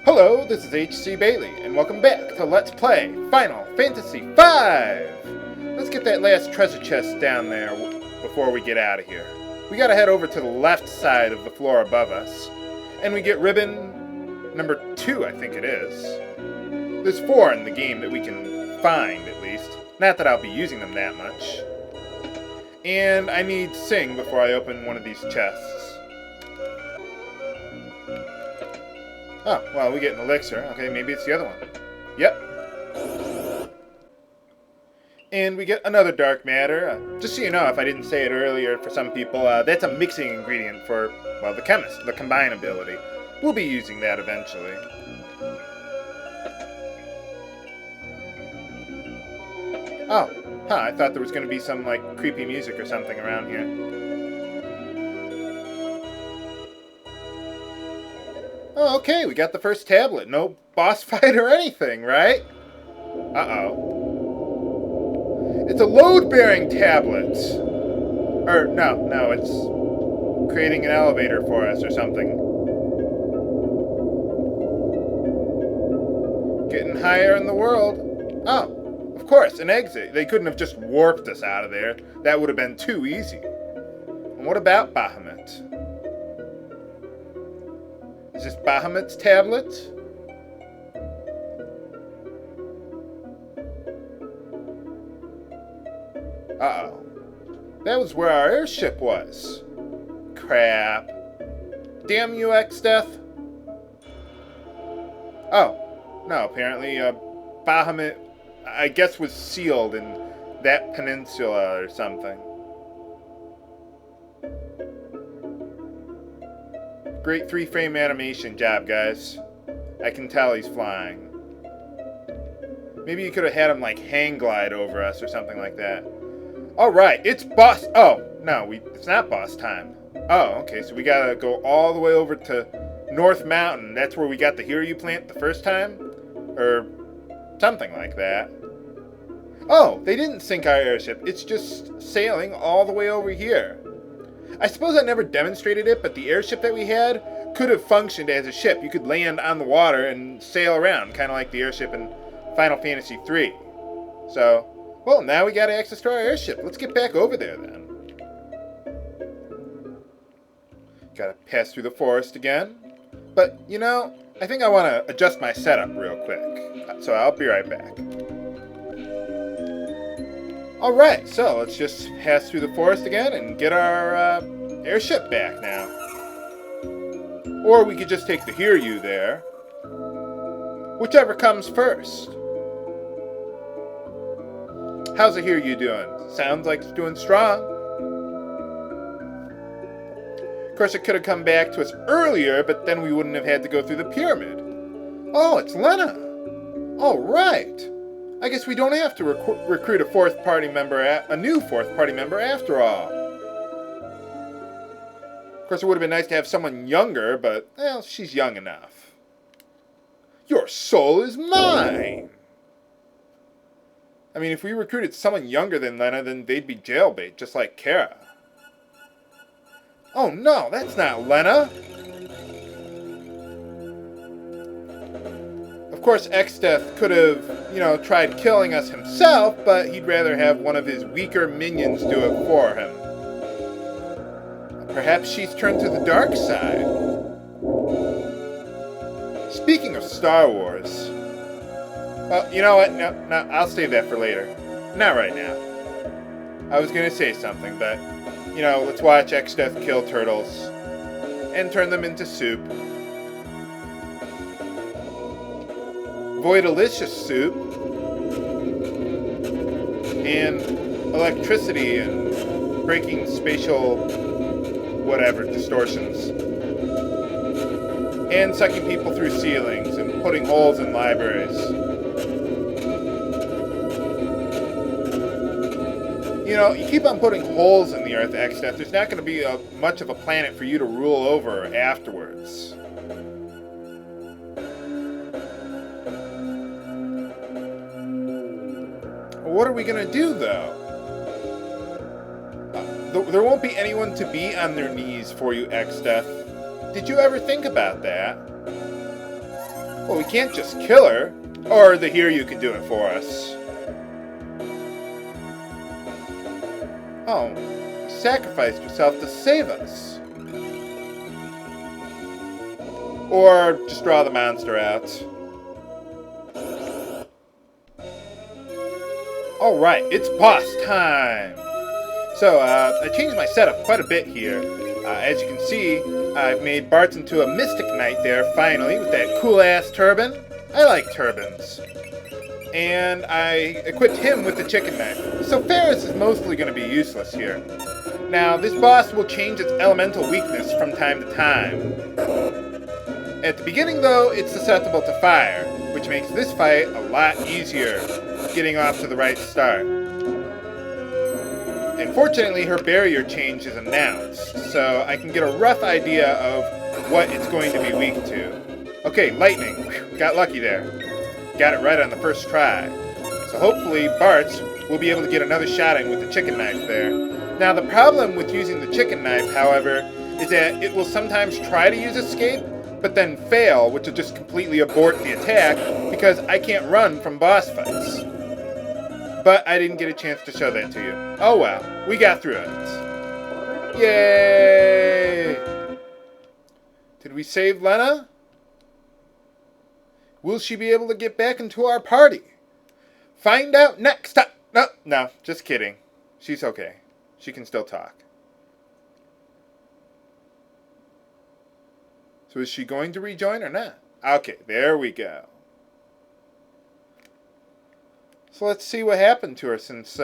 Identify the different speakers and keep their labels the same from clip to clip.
Speaker 1: Hello, this is H.C. Bailey, and welcome back to Let's Play Final Fantasy V! Let's get that last treasure chest down there before we get out of here. We gotta head over to the left side of the floor above us, and we get ribbon number 2, I think it is. There's 4 in the game that we can find, at least. Not that I'll be using them that much. And I need Sing before I open one of these chests. Oh, well, we get an elixir. Okay, maybe it's the other one. Yep. And we get another dark matter. Just so you know, if I didn't say it earlier, for some people, that's a mixing ingredient for, well, the chemist, the combine ability. We'll be using that eventually. Oh, I thought there was going to be some, like, creepy music or something around here. Oh, okay, we got the first tablet. No boss fight or anything, right? Uh-oh. It's a load-bearing tablet. Or, no, it's creating an elevator for us or something. Getting higher in the world. Oh, of course, an exit. They couldn't have just warped us out of there. That would have been too easy. And what about Bahamut? Is this Bahamut's tablet? Uh-oh. That was where our airship was. Crap. Damn you, Exdeath. Oh. No, apparently, Bahamut, I guess, was sealed in that peninsula or something. Great 3-frame animation job, guys. I can tell he's flying. Maybe you could have had him, like, hang glide over us or something like that. Alright, it's boss... Oh, no, it's not boss time. Oh, okay, so we gotta go all the way over to North Mountain. That's where we got the Hiryu plant the first time? Or something like that. Oh, they didn't sink our airship. It's just sailing all the way over here. I suppose I never demonstrated it, but the airship that we had could have functioned as a ship. You could land on the water and sail around, kind of like the airship in Final Fantasy III. So, well, now we got access to our airship. Let's get back over there, then. Gotta pass through the forest again. But, you know, I think I want to adjust my setup real quick. So I'll be right back. Alright, so let's just pass through the forest again and get our airship back now. Or we could just take the Hiryu there. Whichever comes first. How's the Hiryu doing? Sounds like it's doing strong. Of course, it could have come back to us earlier, but then we wouldn't have had to go through the pyramid. Oh, it's Lena. Alright. I guess we don't have to recruit a new fourth party member after all. Of course, it would have been nice to have someone younger, but, well, she's young enough. Your soul is mine! I mean, if we recruited someone younger than Lena, then they'd be jailbait, just like Kara. Oh no, that's not Lena! Of course, Exdeath could have, tried killing us himself, but he'd rather have one of his weaker minions do it for him. Perhaps she's turned to the dark side. Speaking of Star Wars... Well, you know what? No, I'll save that for later. Not right now. I was going to say something, but, let's watch Exdeath kill turtles and turn them into soup. Voidalicious soup, and electricity and breaking spatial whatever distortions, and sucking people through ceilings and putting holes in libraries. You keep on putting holes in the earth, Exdeath. There's not going to be much of a planet for you to rule over afterwards. What are we going to do, though? There won't be anyone to be on their knees for you, Exdeath. Did you ever think about that? Well, we can't just kill her. Or the Hiryu could do it for us. Oh, you sacrificed yourself to save us. Or just draw the monster out. Alright, it's boss time! So, I changed my setup quite a bit here. As you can see, I've made Bart into a Mystic Knight there, finally, with that cool-ass turban. I like turbans. And I equipped him with the chicken knife. So Ferris is mostly going to be useless here. Now, this boss will change its elemental weakness from time to time. At the beginning, though, it's susceptible to fire, which makes this fight a lot easier, getting off to the right start. And fortunately, her barrier change is announced, so I can get a rough idea of what it's going to be weak to. Okay, lightning. Whew, got lucky there. Got it right on the first try. So hopefully, Bart will be able to get another shot in with the chicken knife there. Now, the problem with using the chicken knife, however, is that it will sometimes try to use escape, but then fail, which will just completely abort the attack, because I can't run from boss fights. But I didn't get a chance to show that to you. Oh well, we got through it. Yay! Did we save Lena? Will she be able to get back into our party? Find out next time. No, just kidding. She's okay. She can still talk. So is she going to rejoin or not? Okay, there we go. So let's see what happened to her since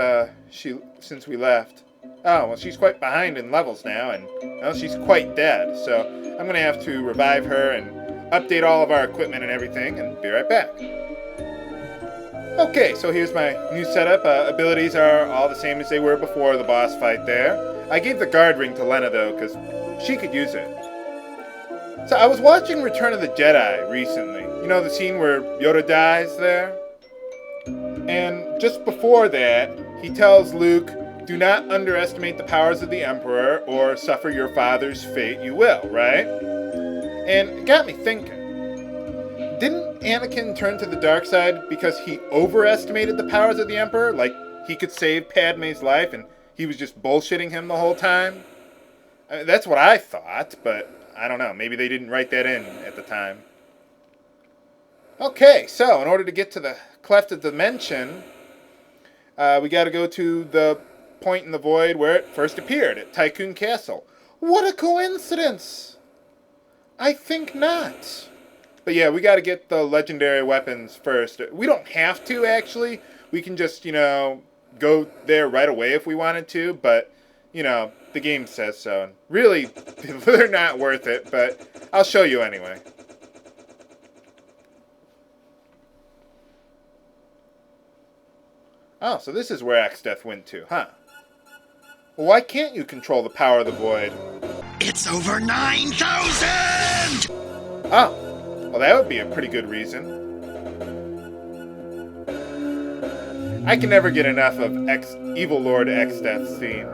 Speaker 1: we left. Oh, well, she's quite behind in levels now, and well, she's quite dead. So I'm going to have to revive her and update all of our equipment and everything, and be right back. Okay, so here's my new setup. Abilities are all the same as they were before the boss fight there. I gave the guard ring to Lena, though, because she could use it. So I was watching Return of the Jedi recently. You know the scene where Yoda dies there? And just before that, he tells Luke, do not underestimate the powers of the Emperor or suffer your father's fate you will, right? And it got me thinking. Didn't Anakin turn to the dark side because he overestimated the powers of the Emperor? Like, he could save Padme's life and he was just bullshitting him the whole time? I mean, that's what I thought, but I don't know. Maybe they didn't write that in at the time. Okay, so in order to get to the Cleft of Dimension, we got to go to the point in the void where it first appeared, at Tycoon Castle. What a coincidence! I think not. But yeah, we got to get the legendary weapons first. We don't have to, actually. We can just, go there right away if we wanted to, but, the game says so. And really, they're not worth it, but I'll show you anyway. Oh, so this is where Exdeath went to, huh? Well, why can't you control the power of the void?
Speaker 2: It's over 9,000!
Speaker 1: Oh, well that would be a pretty good reason. I can never get enough of Evil Lord Exdeath's theme.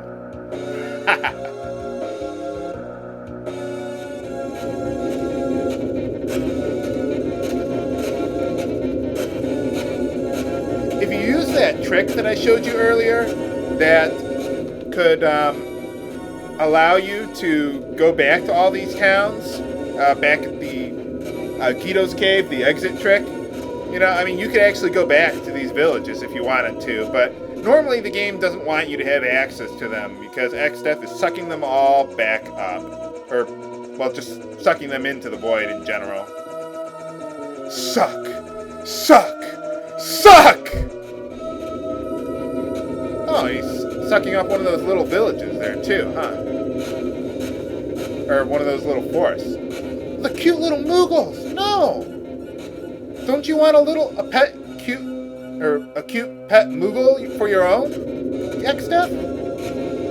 Speaker 1: If you use that trick that I showed you earlier, that could allow you to go back to all these towns, back at the Guido's Cave, the exit trick, you could actually go back to these villages if you wanted to, but normally the game doesn't want you to have access to them because Exdeath is sucking them all back up. Or, well, just sucking them into the void in general. Suck! Suck! Suck! Oh, he's sucking up one of those little villages there too, huh? Or one of those little forests. The cute little Moogles! No! Don't you want a cute pet Moogle for your own? Exdeath?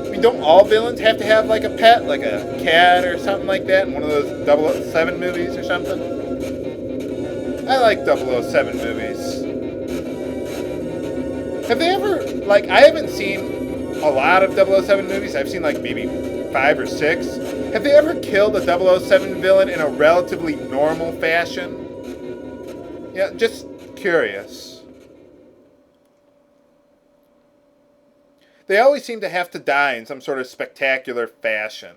Speaker 1: I mean, don't all villains have to have like a pet, like a cat or something like that in one of those 007 movies or something? I like 007 movies. Have they ever, I haven't seen a lot of 007 movies. I've seen maybe 5 or 6. Have they ever killed a 007 villain in a relatively normal fashion? Yeah, just curious. They always seem to have to die in some sort of spectacular fashion.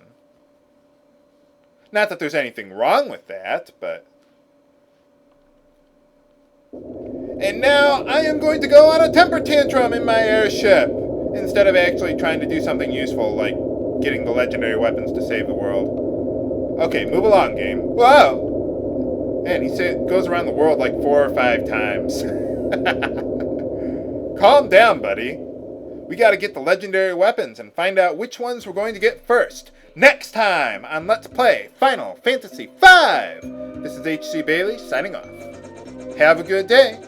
Speaker 1: Not that there's anything wrong with that, but... And now I am going to go on a temper tantrum in my airship, instead of actually trying to do something useful, like getting the legendary weapons to save the world. Okay, move along, game. Whoa! Man, he goes around the world like 4 or 5 times. Calm down, buddy. We gotta get the legendary weapons and find out which ones we're going to get first. Next time on Let's Play Final Fantasy V! This is HC Bailey signing off. Have a good day.